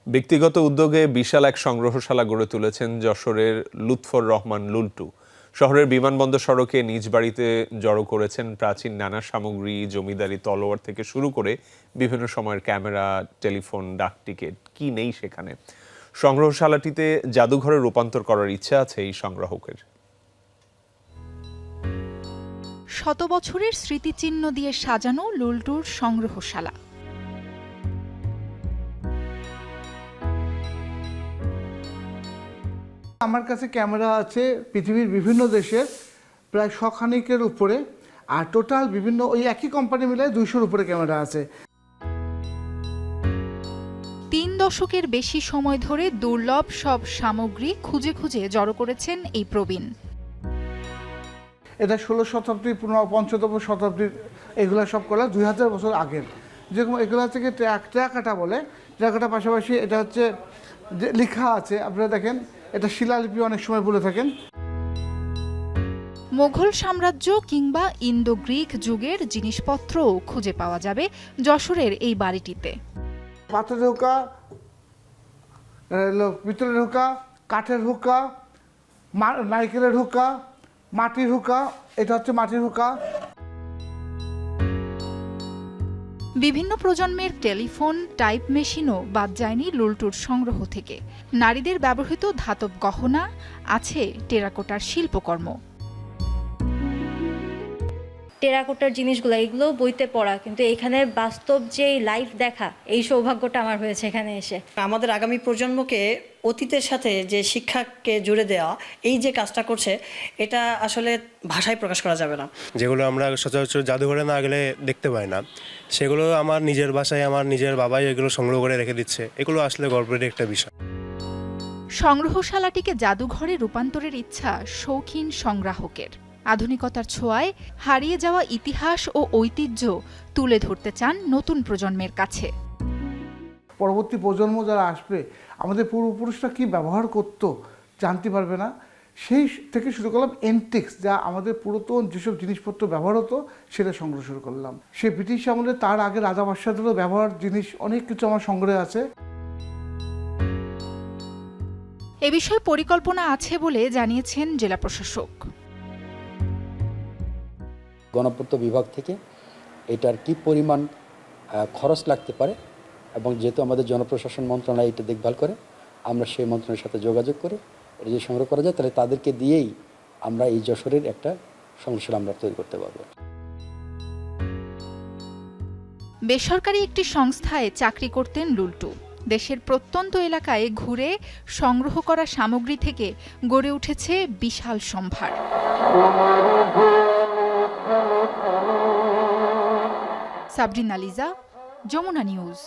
ব্যক্তিগত উদ্যোগে বিশাল এক সংগ্রহশালা গড়ে তুলেছেন যশোরের লুৎফর রহমান লুল্টু। শহরের বিমানবন্দর সড়কে নিজ বাড়িতে জড়ো করেছেন প্রাচীন নানা সামগ্রী, জমিদারি তলোয়ার থেকে শুরু করে বিভিন্ন সময়ের ক্যামেরা, টেলিফোন, ডাকটিকিট, কি নেই সেখানে। সংগ্রহশালাটিতে জাদুঘরে রূপান্তর করার ইচ্ছা আছে এই সংগ্রাহকের। শত বছরের স্মৃতিচিহ্ন দিয়ে সাজানো লুল্টুর সংগ্রহশালা। আমার কাছে ক্যামেরা আছে পৃথিবীর বিভিন্ন দেশের প্রায় 100 উপরে, আর টোটাল বিভিন্ন ওই একই কোম্পানি মিলে 200-র উপরে ক্যামেরা আছে। 3 দশকের বেশি সময় ধরে দুর্লভ সব সামগ্রী খুঁজে খুঁজে জড়ো করেছেন এই প্রবীণ। এটা 16 শতাব্দী, 15 শতাব্দীর, এগুলো সব করা 2000 বছর আগের। যেরকম এগুলো থেকে ট্র্যাকাটা বলে, ট্র্যাকাটা পাশাপাশি এটা হচ্ছে যে লেখা আছে, আপনারা দেখেন এটা শিলালিপি অনেক সময় বলে থাকেন। মোগল সাম্রাজ্য কিংবা ইন্দো গ্রিক যুগের জিনিসপত্রও খুঁজে পাওয়া যাবে যশোরের এই বাড়িটিতে। পাথরের হুকা, পিতলের হুকা, কাঠের হুকা, নারকেলের হুকা, মাটির হুকা, এটা হচ্ছে মাটির হুকা। বিভিন্ন প্রজন্মের টেলিফোন, টাইপ মেশিনও বাদ যায়নি লুল্টুর সংগ্রহ থেকে। নারীদের ব্যবহৃত ধাতব গহনা, আছে টেরাকোটার শিল্পকর্ম। টেরাকোটার জিনিসগুলো এগুলো বইতে পড়া, কিন্তু এখানে বাস্তব যে লাইভ দেখা, এই সৌভাগ্যটা আমার হয়েছে এখানে এসে। আমাদের আগামী প্রজন্মকে অতীতের সাথে যে শিক্ষাকে জুড়ে দেওয়া, এই যে কাজটা করছে, এটা আসলে ভাষায় প্রকাশ করা যাবে না। যেগুলো আমরা সচরাচর জাদুঘরে না গেলে দেখতে পাই না, সেগুলো আমার নিজের বাসায় আমার নিজের বাবাই এগুলো সংগ্রহ করে রেখে দিচ্ছে। এগুলো আসলে গর্বের একটা বিষয়। সংগ্রহশালাটিকে জাদুঘরে রূপান্তরের ইচ্ছা শৌখিন সংগ্রাহকের। আধুনিকতার ছোঁয়ায় হারিয়ে যাওয়া ইতিহাস ও ঐতিহ্য তুলে ধরতে চান নতুন প্রজন্মের কাছে। পরবর্তী প্রজন্ম যারা আসবে, আমাদের পূর্বপুরুষরা কি ব্যবহার করত জানতে পারবে না। সেই থেকে শুরু করলাম এন্টিক্স, যা আমাদের পুরাতন যেসব জিনিসপত্র ব্যবহার হতো সেটা সংগ্রহ শুরু করলাম। সে ব্রিটিশ আমলে, তার আগে রাজা বাদশাদেরও ব্যবহার জিনিস অনেক কিছু আমার সংগ্রহে আছে। এ বিষয়ে পরিকল্পনা আছে বলে জানিয়েছেন জেলা প্রশাসক। গণপূর্ত বিভাগ থেকে এটার কি পরিমাণ খরচ লাগতে পারে, এবং যেহেতু আমাদের জনপ্রশাসন মন্ত্রণালয় এটা দেখভাল করে, আমরা সেই মন্ত্রণালয়ের সাথে যোগাযোগ করে এটা যদি সংগ্রহ করা যায়, তাহলে তাদেরকে দিয়েই আমরা এই যশোরের একটা সংগ্রহশালা আমরা তৈরি করতে পারব। বেসরকারি একটি সংস্থায় চাকরি করতেন লুল্টু। দেশের প্রত্যন্ত এলাকায় ঘুরে সংগ্রহ করা সামগ্রী থেকে গড়ে উঠেছে বিশাল সম্ভার। সাবরিনা লিজা, যমুনা নিউজ।